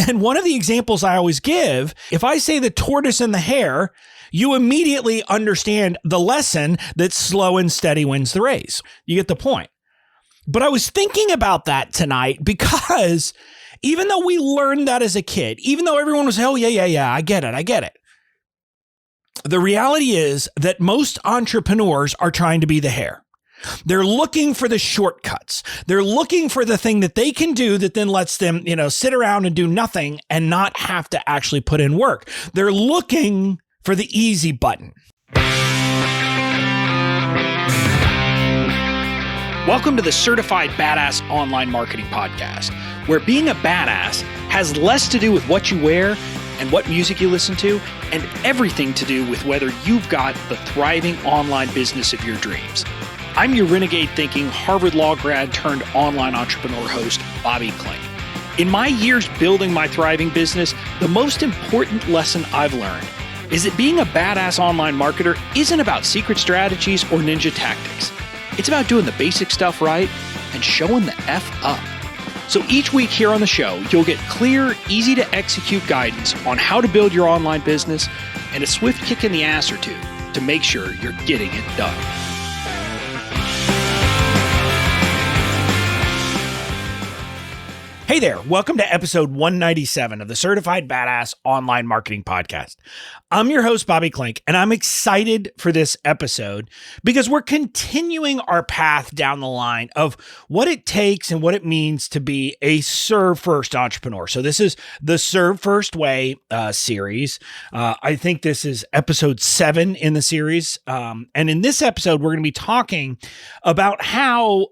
And one of the examples I always give, if I say the tortoise and the hare, you immediately understand the lesson that slow and steady wins the race. You get the point. But I was thinking about that tonight because even though we learned that as a kid, even though everyone was, oh, yeah, I get it. The reality is that most entrepreneurs are trying to be the hare. They're looking for the shortcuts. They're looking for the thing that they can do that then lets them, sit around and do nothing and not have to actually put in work. They're looking for the easy button. Welcome to the Certified Badass Online Marketing Podcast, where being a badass has less to do with what you wear and what music you listen to, and everything to do with whether you've got the thriving online business of your dreams. I'm your renegade thinking Harvard Law grad turned online entrepreneur host, Bobby Klink. In my years building my thriving business, the most important lesson I've learned is that being a badass online marketer isn't about secret strategies or ninja tactics. It's about doing the basic stuff right and showing the F up. So each week here on the show, you'll get clear, easy to execute guidance on how to build your online business and a swift kick in the ass or two to make sure you're getting it done. Hey there, welcome to episode 197 of the Certified Badass Online Marketing Podcast. I'm your host, Bobby Klink, and I'm excited for this episode because we're continuing our path down the line of what it takes and what it means to be a serve first entrepreneur. So this is the Serve First Way series. I think this is episode 7 in the series. And in this episode, we're going to be talking about how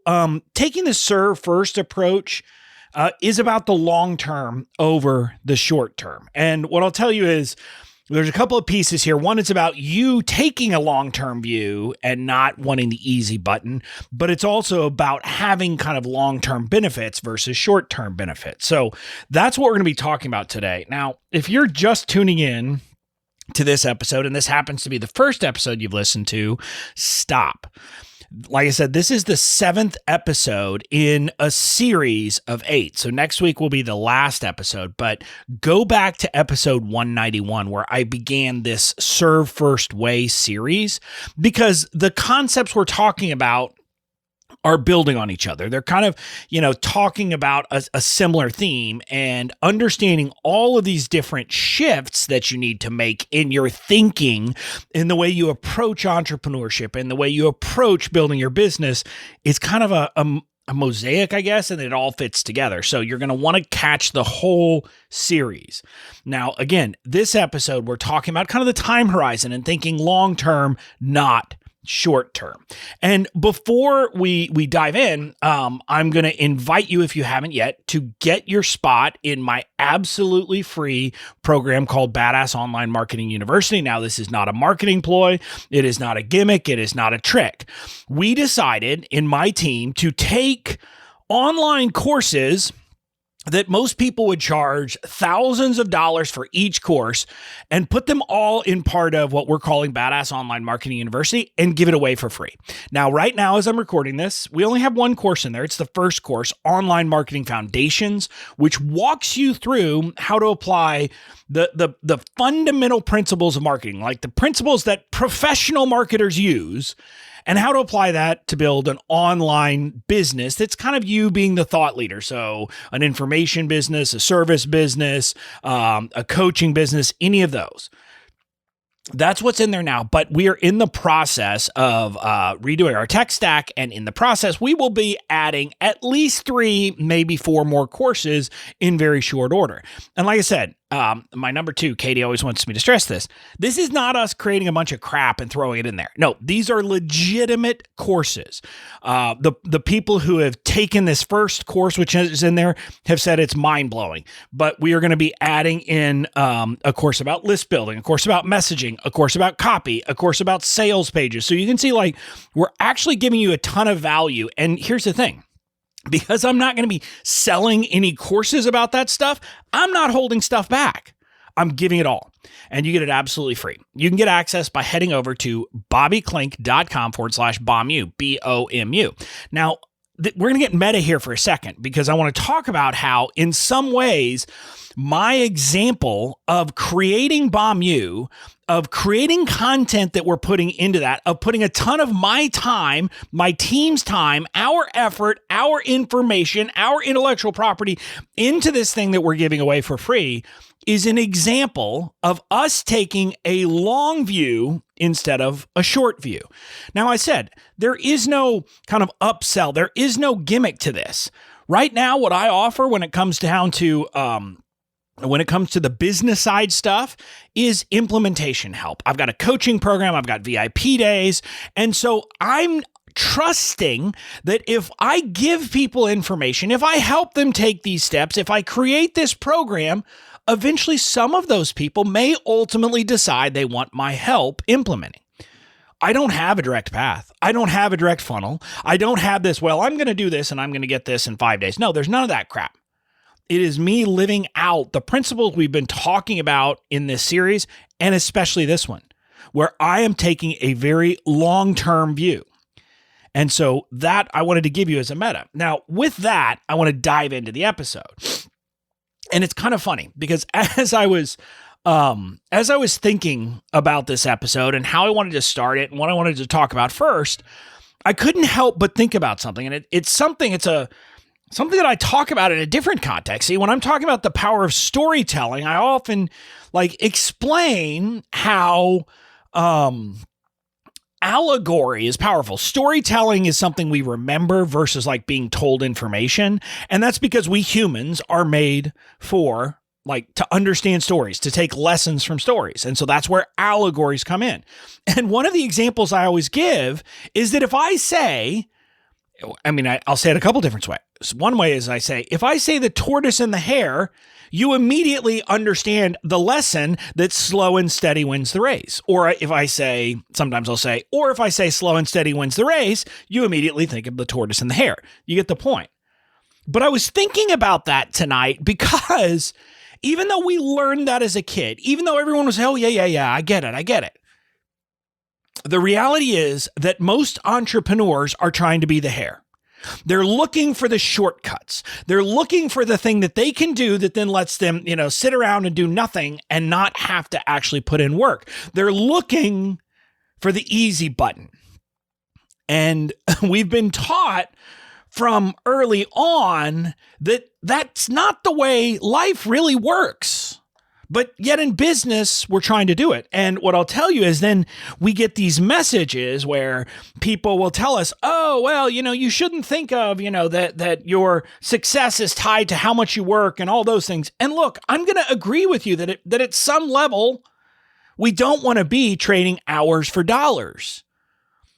taking the serve first approach is about the long term over the short term. And what I'll tell you is there's a couple of pieces here. One, it's about you taking a long-term view and not wanting the easy button, but it's also about having kind of long-term benefits versus short-term benefits. So that's what we're going to be talking about today. Now, if you're just tuning in to this episode, and this happens to be the first episode you've listened to, stop. Like I said, this is the 7th episode in a series of 8. So next week will be the last episode, but go back to episode 191 where I began this Serve First Way series because the concepts we're talking about are building on each other. They're kind of, talking about a similar theme and understanding all of these different shifts that you need to make in your thinking, in the way you approach entrepreneurship, and the way you approach building your business. It's kind of a mosaic, I guess, and it all fits together. So you're going to want to catch the whole series. Now, again, this episode, we're talking about kind of the time horizon and thinking long-term, not short term. And before we dive in, I'm going to invite you, if you haven't yet, to get your spot in my absolutely free program called Badass Online Marketing University. Now, this is not a marketing ploy. It is not a gimmick. It is not a trick. We decided in my team to take online courses that most people would charge thousands of dollars for each course and put them all in part of what we're calling Badass Online Marketing University and give it away for free. Now, right now, as I'm recording this, we only have one course in there. It's the first course, Online Marketing Foundations, which walks you through how to apply the fundamental principles of marketing, like the principles that professional marketers use, and how to apply that to build an online business that's kind of you being the thought leader. So an information business, a service business, a coaching business, any of those. That's what's in there now, but we are in the process of redoing our tech stack, and in the process, we will be adding at least 3, maybe 4 more courses in very short order. And like I said, my number 2, Katie always wants me to stress this. This is not us creating a bunch of crap and throwing it in there. No, these are legitimate courses. The people who have taken this first course, which is in there, have said it's mind-blowing. But we are going to be adding in a course about list building, a course about messaging, a course about copy, a course about sales pages. So you can see, we're actually giving you a ton of value. And here's the thing. Because I'm not going to be selling any courses about that stuff, I'm not holding stuff back. I'm giving it all. And you get it absolutely free. You can get access by heading over to bobbyklink.com/BOMU, BOMU. Now, we're going to get meta here for a second, because I want to talk about how in some ways my example of creating Bomb U, of creating content that we're putting into that, of putting a ton of my time, my team's time, our effort, our information, our intellectual property into this thing that we're giving away for free is an example of us taking a long view instead of a short view. Now, I said there is no kind of upsell. There is no gimmick to this. Right now, what I offer when it comes down to the business side stuff is implementation help. I've got a coaching program. I've got VIP days. And so I'm trusting that if I give people information, if I help them take these steps, if I create this program, eventually some of those people may ultimately decide they want my help implementing. I don't have a direct path. I don't have a direct funnel. I don't have this, well, I'm going to do this and I'm going to get this in 5 days. No, there's none of that crap. It is me living out the principles we've been talking about in this series, and especially this one, where I am taking a very long-term view. And so that I wanted to give you as a meta. Now, with that, I want to dive into the episode. And it's kind of funny because as I was thinking about this episode and how I wanted to start it and what I wanted to talk about first, I couldn't help but think about something. And it's something that I talk about in a different context. See, when I'm talking about the power of storytelling, I often explain how allegory is powerful. Storytelling is something we remember versus being told information. And that's because we humans are made for to understand stories, to take lessons from stories. And so that's where allegories come in. And one of the examples I always give is that if I say, I'll say it a couple different ways. One way is if I say the tortoise and the hare, you immediately understand the lesson that slow and steady wins the race. Or if I say slow and steady wins the race, you immediately think of the tortoise and the hare. You get the point. But I was thinking about that tonight because even though we learned that as a kid, even though everyone was, oh, yeah, I get it. The reality is that most entrepreneurs are trying to be the hare. They're looking for the shortcuts. They're looking for the thing that they can do that then lets them, sit around and do nothing and not have to actually put in work. They're looking for the easy button. And we've been taught from early on that that's not the way life really works. But yet in business, we're trying to do it. And what I'll tell you is then we get these messages where people will tell us, oh, well, you shouldn't think of, that your success is tied to how much you work and all those things. And look, I'm going to agree with you that at some level, we don't want to be trading hours for dollars.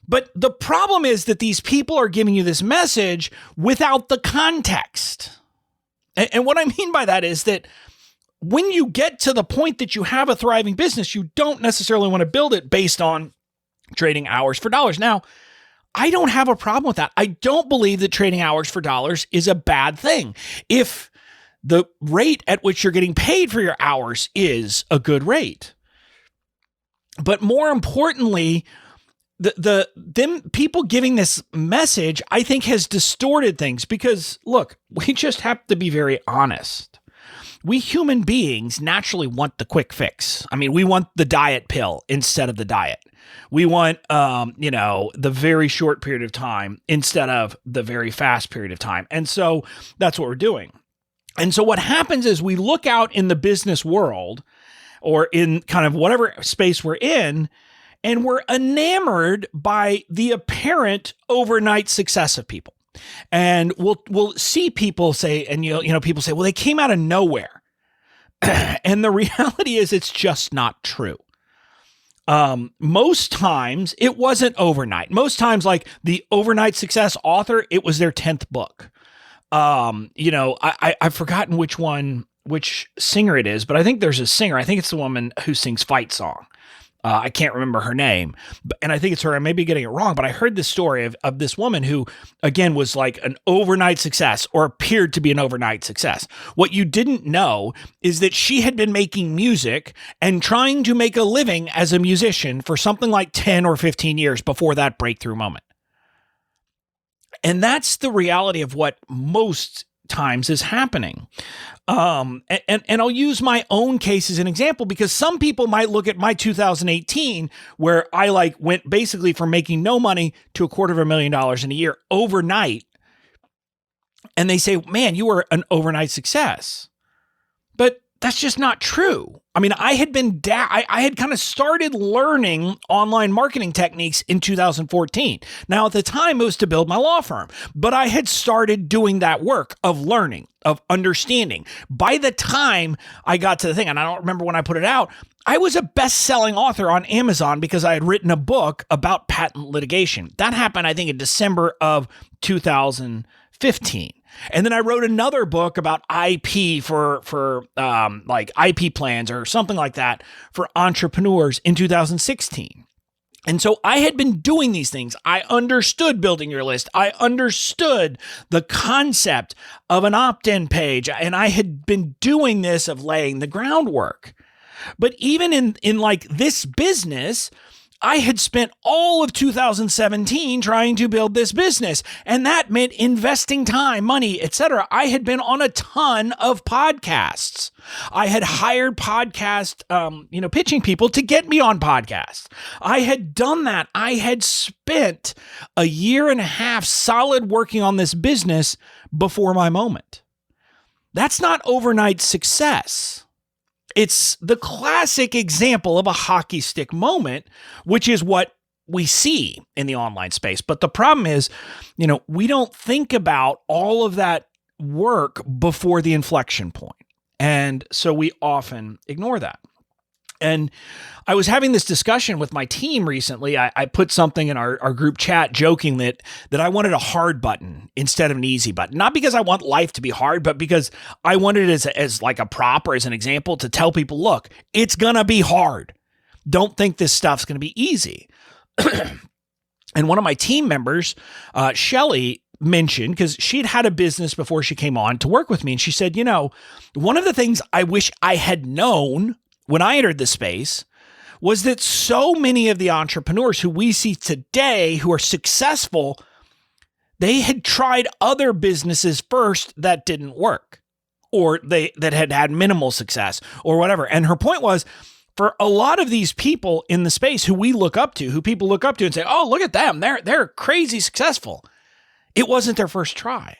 But the problem is that these people are giving you this message without the context. And what I mean by that is that when you get to the point that you have a thriving business, you don't necessarily want to build it based on trading hours for dollars. Now, I don't have a problem with that. I don't believe that trading hours for dollars is a bad thing. If the rate at which you're getting paid for your hours is a good rate. But more importantly, them people giving this message, I think, has distorted things because, look, we just have to be very honest. We human beings naturally want the quick fix. We want the diet pill instead of the diet. We want, the very short period of time instead of the very fast period of time. And so that's what we're doing. And so what happens is we look out in the business world or in kind of whatever space we're in, and we're enamored by the apparent overnight success of people. And we'll see people say, and people say, well, they came out of nowhere. And the reality is it's just not true. Most times it wasn't overnight. Most times, the overnight success author, it was their 10th book. I've forgotten which singer it is, but I think there's a singer. I think it's the woman who sings Fight Song. I can't remember her name, and I think it's her. I may be getting it wrong, but I heard this story of this woman who, again, was an overnight success or appeared to be an overnight success. What you didn't know is that she had been making music and trying to make a living as a musician for something like 10 or 15 years before that breakthrough moment. And that's the reality of what most times is happening. And I'll use my own case as an example, because some people might look at my 2018, where I went basically from making no money to $250,000 in a year overnight. And they say, man, you were an overnight success. But that's just not true. I mean, I had kind of started learning online marketing techniques in 2014. Now, at the time, it was to build my law firm, but I had started doing that work of learning, of understanding. By the time I got to the thing, and I don't remember when I put it out, I was a best-selling author on Amazon because I had written a book about patent litigation. That happened, I think, in December of 2015. And then I wrote another book about IP for IP plans or something like that for entrepreneurs in 2016. And so I had been doing these things. I understood building your list. I understood the concept of an opt-in page. And I had been doing this of laying the groundwork. But even in this business, I had spent all of 2017 trying to build this business, and that meant investing time, money, etc. I had been on a ton of podcasts. I had hired podcast, pitching people to get me on podcasts. I had done that. I had spent a year and a half solid working on this business before my moment. That's not overnight success. It's the classic example of a hockey stick moment, which is what we see in the online space. But the problem is, we don't think about all of that work before the inflection point. And so we often ignore that. And I was having this discussion with my team recently. I put something in our group chat joking that I wanted a hard button instead of an easy button. Not because I want life to be hard, but because I wanted it as like a prop or as an example to tell people, look, it's going to be hard. Don't think this stuff's going to be easy. And one of my team members, Shelly, mentioned, because she'd had a business before she came on to work with me. And she said, one of the things I wish I had known when I entered the space was that so many of the entrepreneurs who we see today who are successful, they had tried other businesses first that didn't work, or that had minimal success or whatever. And her point was, for a lot of these people in the space who people look up to and say, oh, look at them, they're crazy successful. It wasn't their first try.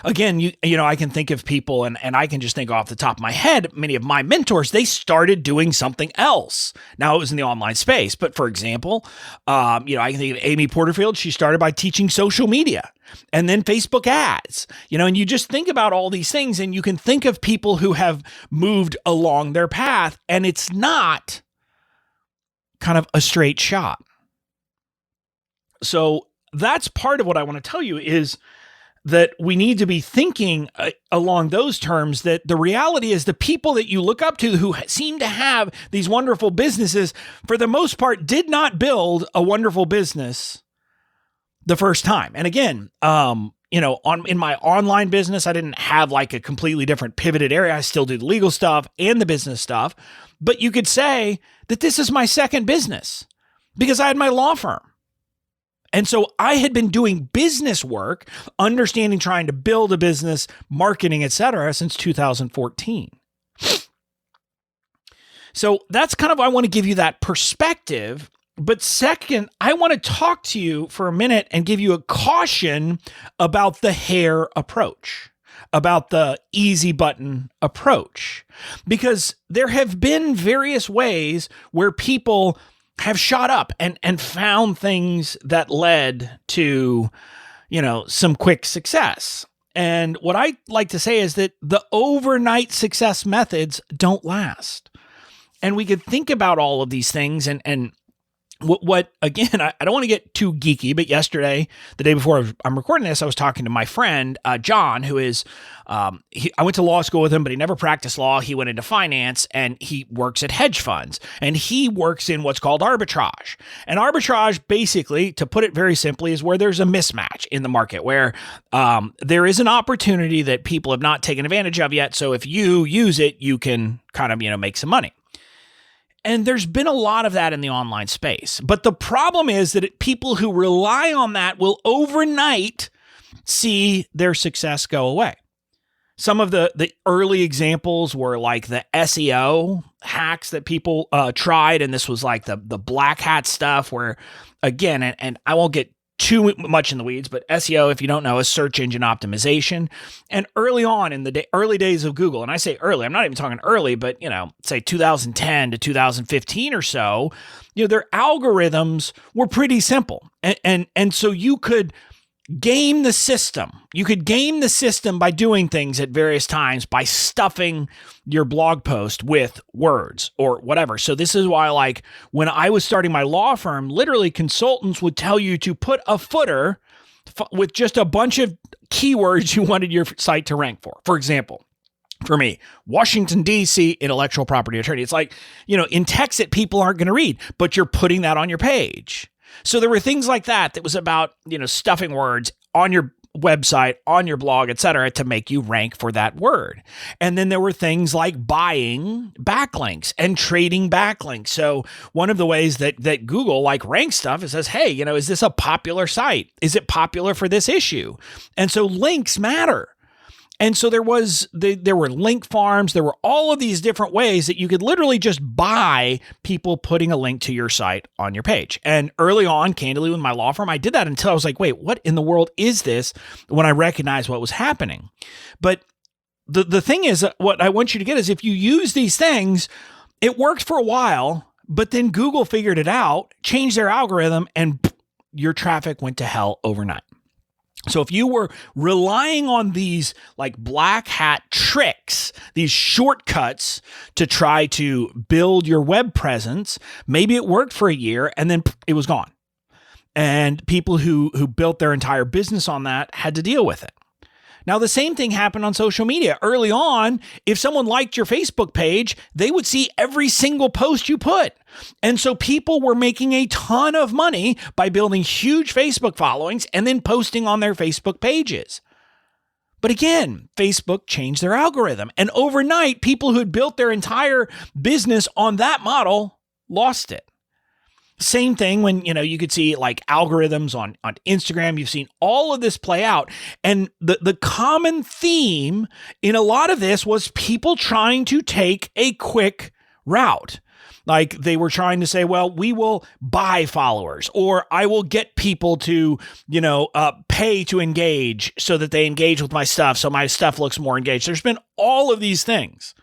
Again, I can think of people, and I can just think off the top of my head, many of my mentors, they started doing something else. Now, it was in the online space, but for example, I can think of Amy Porterfield. She started by teaching social media and then Facebook ads, and you just think about all these things, and you can think of people who have moved along their path, and it's not kind of a straight shot. So that's part of what I want to tell you is that we need to be thinking along those terms, that the reality is the people that you look up to who seem to have these wonderful businesses, for the most part, did not build a wonderful business the first time. And again, in my online business, I didn't have like a completely different pivoted area. I still do the legal stuff and the business stuff, but you could say that this is my second business because I had my law firm. And so I had been doing business work, understanding, trying to build a business, marketing, et cetera, since 2014. So that's kind of, I want to give you that perspective. But second, I want to talk to you for a minute and give you a caution about the hair approach, about the easy button approach, because there have been various ways where people have shot up and found things that led to, some quick success. And what I like to say is that the overnight success methods don't last. And we could think about all of these things and what again, I don't want to get too geeky, but yesterday, the day before I'm recording this, I was talking to my friend, John, who is, I went to law school with him, but he never practiced law. He went into finance and he works at hedge funds, and he works in what's called arbitrage. And arbitrage, basically, to put it very simply, is where there's a mismatch in the market, where there is an opportunity that people have not taken advantage of yet. So if you use it, you can kind of, make some money. And there's been a lot of that in the online space. But the problem is that people who rely on that will overnight see their success go away. Some of the early examples were like the SEO hacks that people tried. And this was like the black hat stuff where, again, and I won't get too much in the weeds, but SEO, if you don't know, is search engine optimization. And early on in the early days of Google, and I say early, I'm not even talking early, but say 2010 to 2015 or so, their algorithms were pretty simple. And so you could game the system. You could game the system by doing things at various times, by stuffing your blog post with words or whatever. So this is why, like, when I was starting my law firm, literally consultants would tell you to put a footer with just a bunch of keywords you wanted your site to rank for. For example, for me, Washington, D.C. intellectual property attorney. It's like, in text that people aren't going to read, but you're putting that on your page. So there were things like that was about, stuffing words on your website, on your blog, et cetera, to make you rank for that word. And then there were things like buying backlinks and trading backlinks. So one of the ways that Google ranks stuff, it says, hey, is this a popular site? Is it popular for this issue? And so links matter. And so there were link farms. There were all of these different ways that you could literally just buy people putting a link to your site on your page. And early on, candidly, with my law firm, I did that until I was like, wait, what in the world is this? When I recognized what was happening. But the thing is, what I want you to get is if you use these things, it worked for a while, but then Google figured it out, changed their algorithm, and your traffic went to hell overnight. So if you were relying on these black hat tricks, these shortcuts to try to build your web presence, maybe it worked for a year and then it was gone. And people who built their entire business on that had to deal with it. Now, the same thing happened on social media. Early on, if someone liked your Facebook page, they would see every single post you put. And so people were making a ton of money by building huge Facebook followings and then posting on their Facebook pages. But again, Facebook changed their algorithm. And overnight, people who had built their entire business on that model lost it. Same thing when, you could see algorithms on Instagram. You've seen all of this play out. And the common theme in a lot of this was people trying to take a quick route. Like they were trying to say, well, we will buy followers, or I will get people to, pay to engage so that they engage with my stuff. So my stuff looks more engaged. There's been all of these things.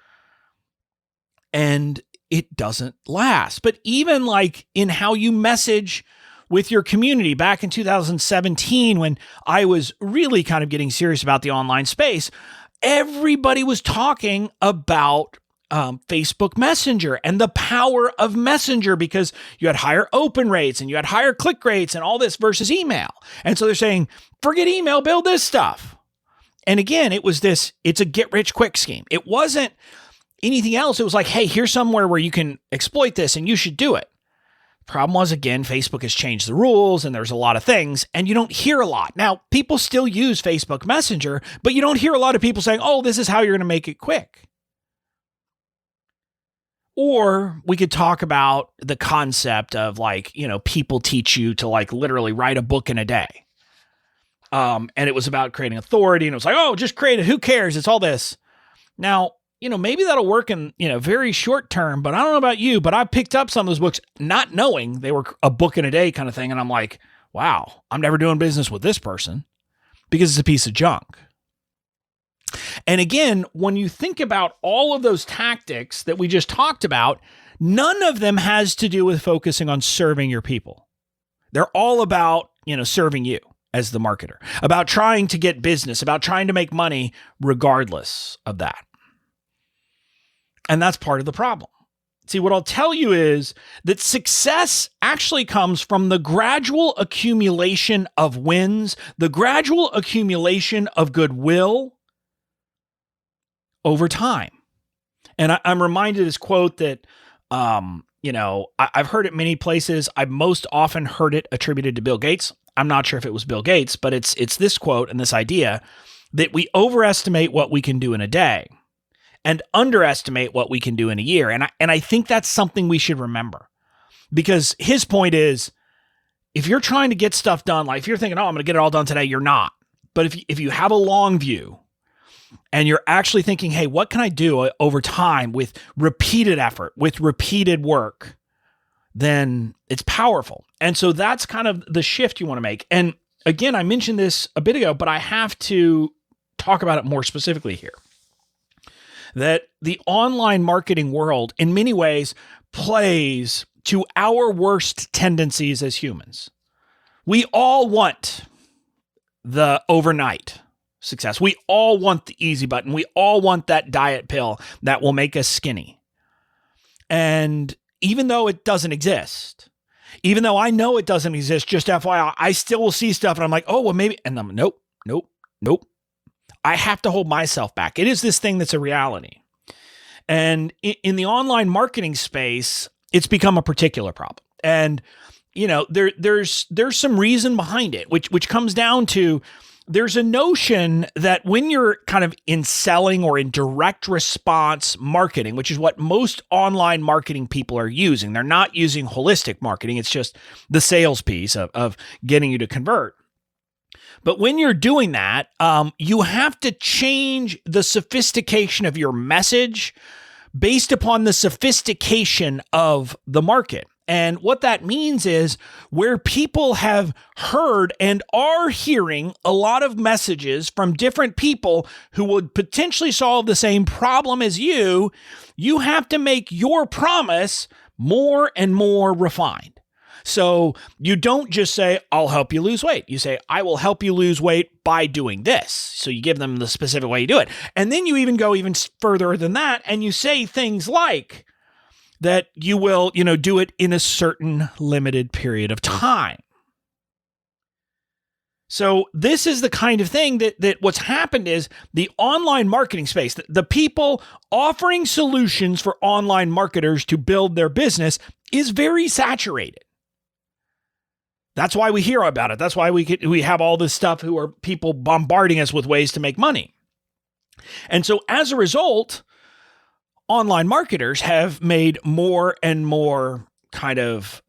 And it doesn't last. But even in how you message with your community back in 2017, when I was really kind of getting serious about the online space, everybody was talking about Facebook Messenger and the power of Messenger because you had higher open rates and you had higher click rates and all this versus email. And so they're saying, forget email, build this stuff. And again, it's a get rich quick scheme. It wasn't anything else. It was like, hey, here's somewhere where you can exploit this and you should do it. Problem was, again, Facebook has changed the rules and there's a lot of things and you don't hear a lot. Now, people still use Facebook Messenger, but you don't hear a lot of people saying, oh, this is how you're going to make it quick. Or we could talk about the concept of people teach you to literally write a book in a day. And it was about creating authority and it was like, oh, just create it. Who cares? It's all this. Now, maybe that'll work in, very short term, but I don't know about you, but I picked up some of those books not knowing they were a book in a day kind of thing. And I'm like, wow, I'm never doing business with this person because it's a piece of junk. And again, when you think about all of those tactics that we just talked about, none of them has to do with focusing on serving your people. They're all about, serving you as the marketer, about trying to get business, about trying to make money regardless of that. And that's part of the problem. See, what I'll tell you is that success actually comes from the gradual accumulation of wins, the gradual accumulation of goodwill over time. And I'm reminded of this quote that, I've heard it many places. I've most often heard it attributed to Bill Gates. I'm not sure if it was Bill Gates, but it's this quote and this idea that we overestimate what we can do in a day. and underestimate what we can do in a year. And I think that's something we should remember, because his point is, if you're trying to get stuff done, like if you're thinking, oh, I'm going to get it all done today, you're not. But if you have a long view and you're actually thinking, hey, what can I do over time with repeated effort, with repeated work, then it's powerful. And so that's kind of the shift you want to make. And again, I mentioned this a bit ago, but I have to talk about it more specifically here. That the online marketing world in many ways plays to our worst tendencies as humans. We all want the overnight success. We all want the easy button. We all want that diet pill that will make us skinny. And even though it doesn't exist, even though I know it doesn't exist, just FYI, I still will see stuff and I'm like, oh, well, maybe, and I'm nope. I have to hold myself back. It is this thing that's a reality. And in the online marketing space, it's become a particular problem. And, there's some reason behind it, which comes down to, there's a notion that when you're kind of in selling or in direct response marketing, which is what most online marketing people are using, they're not using holistic marketing. It's just the sales piece of getting you to convert. But when you're doing that, you have to change the sophistication of your message based upon the sophistication of the market. And what that means is, where people have heard and are hearing a lot of messages from different people who would potentially solve the same problem as you have to make your promise more and more refined. So you don't just say, I'll help you lose weight. You say, I will help you lose weight by doing this. So you give them the specific way you do it. And then you even go even further than that, and you say things like that you will, do it in a certain limited period of time. So this is the kind of thing that what's happened is the online marketing space, the people offering solutions for online marketers to build their business is very saturated. That's why we hear about it. That's why we have all this stuff who are people bombarding us with ways to make money. And so as a result, online marketers have made more and more kind of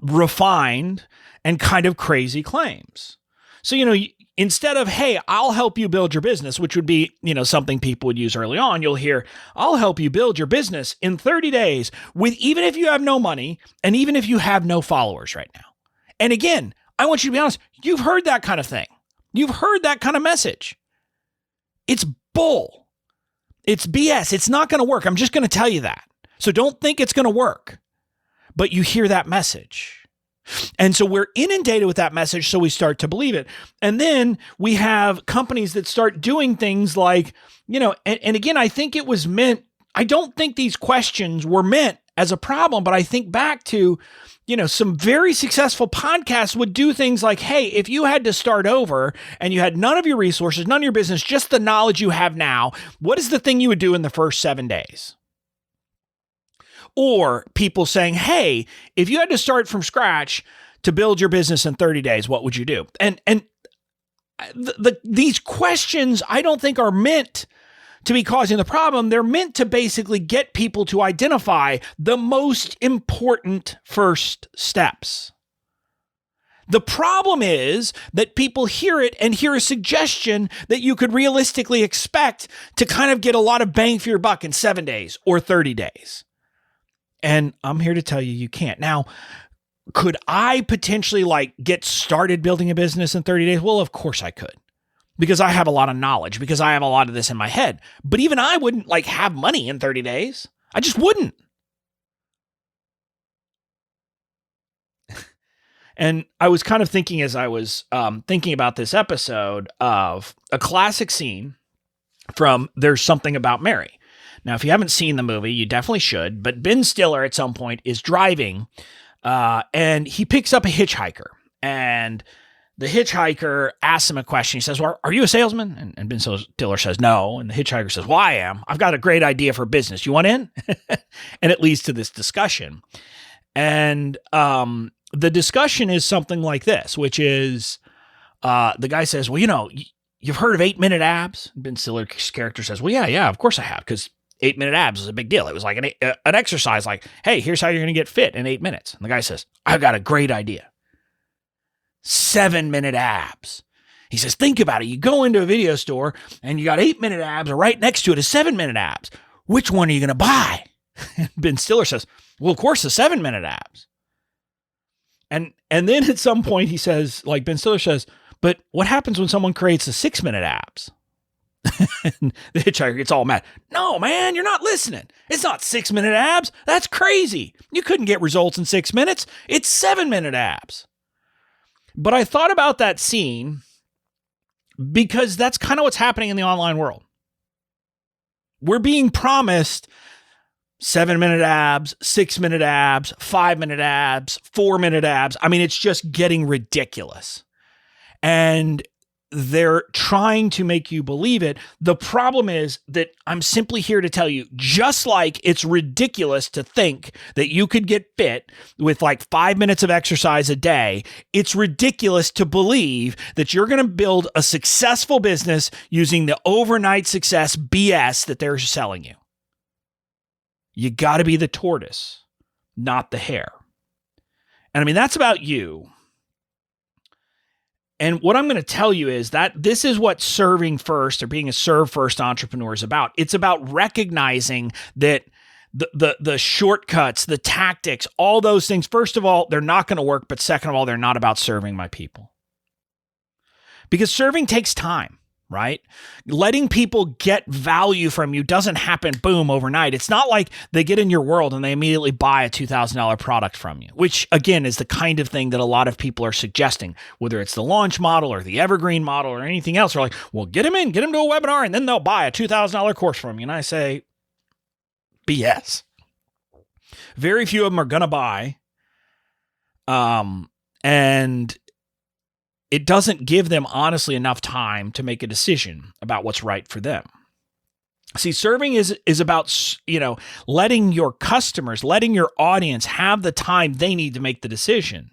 refined and kind of crazy claims. So, instead of, hey, I'll help you build your business, which would be, something people would use early on, you'll hear, I'll help you build your business in 30 days even if you have no money and even if you have no followers right now. And again, I want you to be honest, you've heard that kind of thing. You've heard that kind of message. It's bull. It's BS. It's not going to work. I'm just going to tell you that. So don't think it's going to work. But you hear that message. And so we're inundated with that message, so we start to believe it. And then we have companies that start doing things like, and again, I think it was meant, I don't think these questions were meant as a problem, but I think back to, some very successful podcasts would do things like, hey, if you had to start over and you had none of your resources, none of your business, just the knowledge you have now, what is the thing you would do in the first 7 days? Or people saying, hey, if you had to start from scratch to build your business in 30 days, what would you do? And these questions, I don't think are meant to be causing the problem. They're meant to basically get people to identify the most important first steps. The problem is that people hear it and hear a suggestion that you could realistically expect to kind of get a lot of bang for your buck in 7 days or 30 days. And I'm here to tell you, you can't. Now, could I potentially get started building a business in 30 days? Well, of course I could. Because I have a lot of knowledge, because I have a lot of this in my head. But even I wouldn't have money in 30 days. I just wouldn't. And I was kind of thinking as I was thinking about this episode of a classic scene from There's Something About Mary. Now, if you haven't seen the movie, you definitely should. But Ben Stiller at some point is driving and he picks up a hitchhiker. And the hitchhiker asks him a question. He says, well, are you a salesman? And Ben Stiller says, no. And the hitchhiker says, well, I am. I've got a great idea for business. You want in? And it leads to this discussion. And the discussion is something like this, which is the guy says, well, you've heard of 8-minute abs? And Ben Stiller's character says, well, yeah, of course I have. Because 8-minute abs was a big deal. It was like an exercise like, hey, here's how you're going to get fit in 8 minutes. And the guy says, I've got a great idea. 7-minute abs. He says, think about it. You go into a video store and you got 8-minute abs, and right next to it is 7-minute abs. Which one are you going to buy? And Ben Stiller says, well, of course, the 7-minute abs. And then at some point he says, like Ben Stiller says, but what happens when someone creates the 6-minute abs? And the hitchhiker gets all mad. No, man, you're not listening. It's not 6-minute abs. That's crazy. You couldn't get results in 6 minutes. It's 7-minute abs. But I thought about that scene because that's kind of what's happening in the online world. We're being promised 7-minute abs, 6-minute abs, 5-minute abs, 4-minute abs. I mean, it's just getting ridiculous. And they're trying to make you believe it. The problem is that I'm simply here to tell you, just like it's ridiculous to think that you could get fit with like 5 minutes of exercise a day, it's ridiculous to believe that you're going to build a successful business using the overnight success BS that they're selling you. You got to be the tortoise, not the hare. And I mean, that's about you. And what I'm going to tell you is that this is what serving first or being a serve first entrepreneur is about. It's about recognizing that the shortcuts, the tactics, all those things, first of all, they're not going to work. But second of all, they're not about serving my people. Because serving takes time, right? Letting people get value from you doesn't happen, boom, overnight. It's not like they get in your world and they immediately buy a $2,000 product from you, which again is the kind of thing that a lot of people are suggesting, whether it's the launch model or the evergreen model or anything else. They're like, well, get them in, get them to a webinar, and then they'll buy a $2,000 course from you. And I say, BS. Very few of them are going to buy. And it doesn't give them, honestly, enough time to make a decision about what's right for them. See, serving is about, letting your customers, letting your audience have the time they need to make the decision.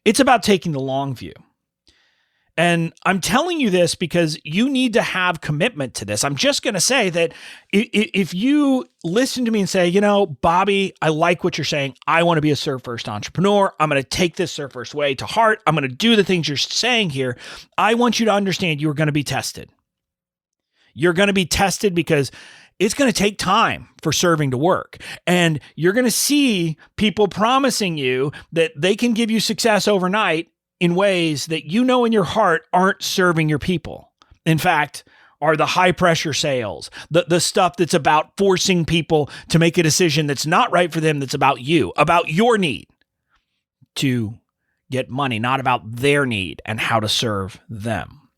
It's about taking the long view. And I'm telling you this because you need to have commitment to this. I'm just going to say that if you listen to me and say, Bobby, I like what you're saying. I want to be a serve first entrepreneur. I'm going to take this serve first way to heart. I'm going to do the things you're saying here. I want you to understand you're going to be tested. You're going to be tested because it's going to take time for serving to work. And you're going to see people promising you that they can give you success overnight in ways that in your heart aren't serving your people. In fact, are the high pressure sales, the stuff that's about forcing people to make a decision that's not right for them, that's about you, about your need to get money, not about their need and how to serve them.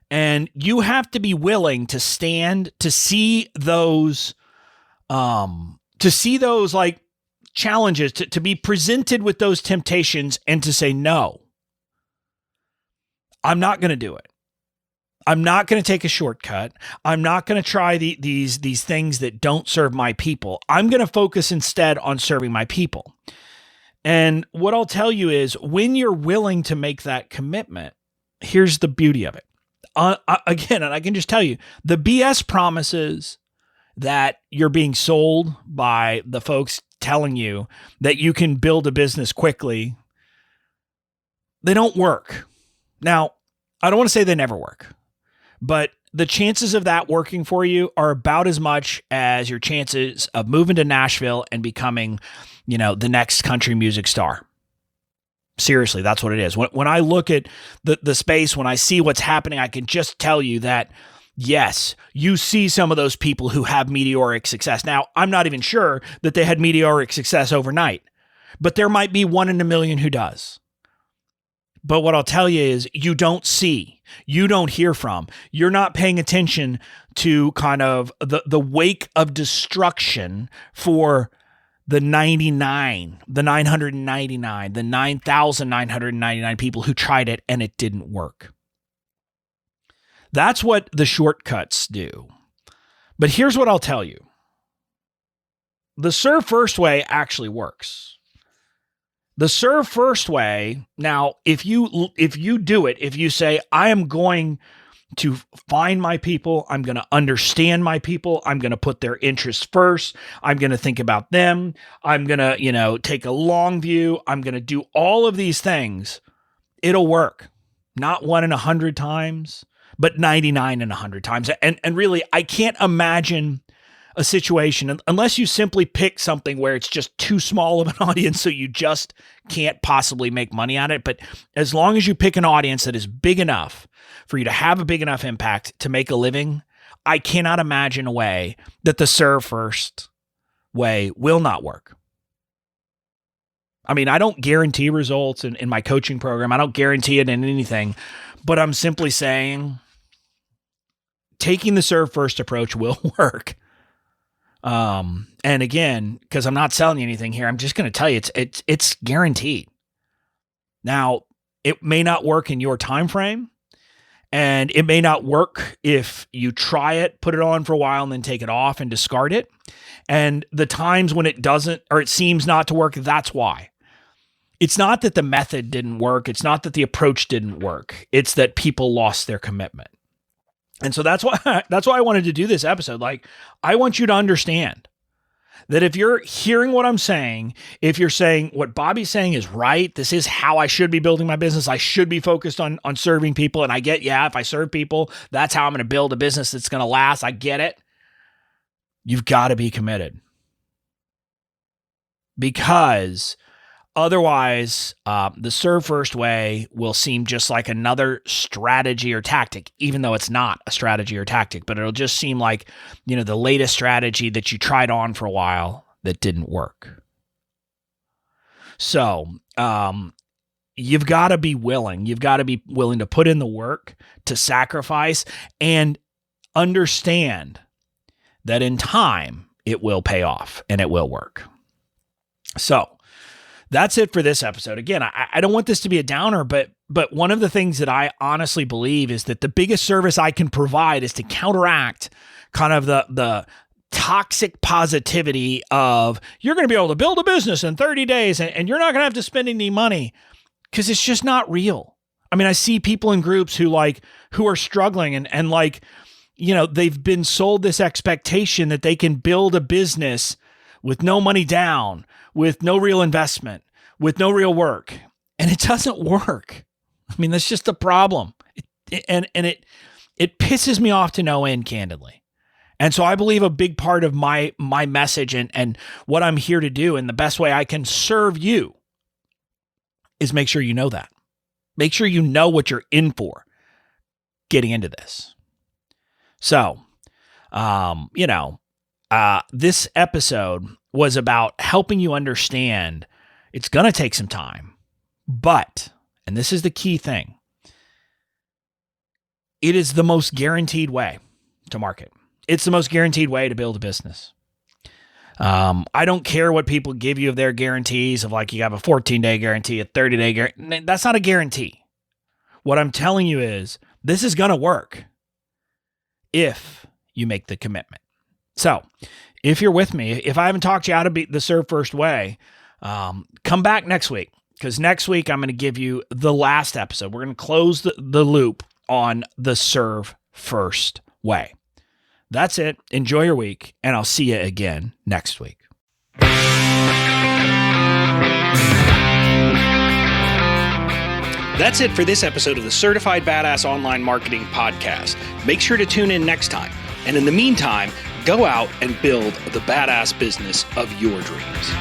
And you have to be willing to stand to see those like challenges, to be presented with those temptations and to say, no, I'm not going to do it. I'm not going to take a shortcut. I'm not going to try these things that don't serve my people. I'm going to focus instead on serving my people. And what I'll tell you is when you're willing to make that commitment, here's the beauty of it. Again, and I can just tell you, the BS promises that you're being sold by the folks telling you that you can build a business quickly, they don't work. Now, I don't want to say they never work, but the chances of that working for you are about as much as your chances of moving to Nashville and becoming, the next country music star. Seriously, that's what it is. When I look at the space, when I see what's happening, I can just tell you that yes, you see some of those people who have meteoric success. Now, I'm not even sure that they had meteoric success overnight, but there might be 1 in a million who does. But what I'll tell you is you don't see, you don't hear from, you're not paying attention to kind of the wake of destruction for the 99, the 999, the 9,999 people who tried it and it didn't work. That's what the shortcuts do. But here's what I'll tell you. The serve first way actually works. The serve first way, now, if you do it, if you say, I am going to find my people. I'm going to understand my people. I'm going to put their interests first. I'm going to think about them. I'm going to, take a long view. I'm going to do all of these things. It'll work. Not 1 in 100 times, but 99 in 100 times. And really, I can't imagine a situation unless you simply pick something where it's just too small of an audience, so you just can't possibly make money on it. But as long as you pick an audience that is big enough for you to have a big enough impact to make a living, I cannot imagine a way that the serve first way will not work. I mean, I don't guarantee results in my coaching program. I don't guarantee it in anything, but I'm simply saying taking the serve first approach will work. And again, because I'm not selling you anything here, I'm just going to tell you it's guaranteed. Now, it may not work in your time frame, and it may not work if you try it, put it on for a while, and then take it off and discard it. And the times when it doesn't, or it seems not to work, that's why. It's not that the method didn't work. It's not that the approach didn't work. It's that people lost their commitment. And so that's why I wanted to do this episode. Like, I want you to understand that if you're hearing what I'm saying, if you're saying what Bobby's saying is right, this is how I should be building my business. I should be focused on serving people. And I get, if I serve people, that's how I'm going to build a business that's going to last. I get it. You've got to be committed, because otherwise, the serve first way will seem just like another strategy or tactic, even though it's not a strategy or tactic, but it'll just seem like, the latest strategy that you tried on for a while that didn't work. So, you've got to be willing. You've got to be willing to put in the work, to sacrifice, and understand that in time it will pay off and it will work. So, that's it for this episode. Again, I don't want this to be a downer, but one of the things that I honestly believe is that the biggest service I can provide is to counteract kind of the toxic positivity of you're going to be able to build a business in 30 days and you're not going to have to spend any money, because it's just not real. I mean, I see people in groups who are struggling and they've been sold this expectation that they can build a business with no money down, with no real investment, with no real work. And it doesn't work. I mean, that's just the problem. It pisses me off to no end, candidly. And so I believe a big part of my message and what I'm here to do, and the best way I can serve you, is make sure you know that. Make sure you know what you're in for getting into this. So, this episode was about helping you understand it's going to take some time, but, and this is the key thing, it is the most guaranteed way to market. It's the most guaranteed way to build a business. I don't care what people give you of their guarantees of you have a 14-day guarantee, a 30-day guarantee. That's not a guarantee. What I'm telling you is this is going to work if you make the commitment. So if you're with me, if I haven't talked you out of the serve first way, come back next week, because next week I'm going to give you the last episode. We're going to close the loop on the serve first way. That's it. Enjoy your week, and I'll see you again next week. That's it for this episode of the Certified Badass Online Marketing Podcast. Make sure to tune in next time. And in the meantime, go out and build the badass business of your dreams.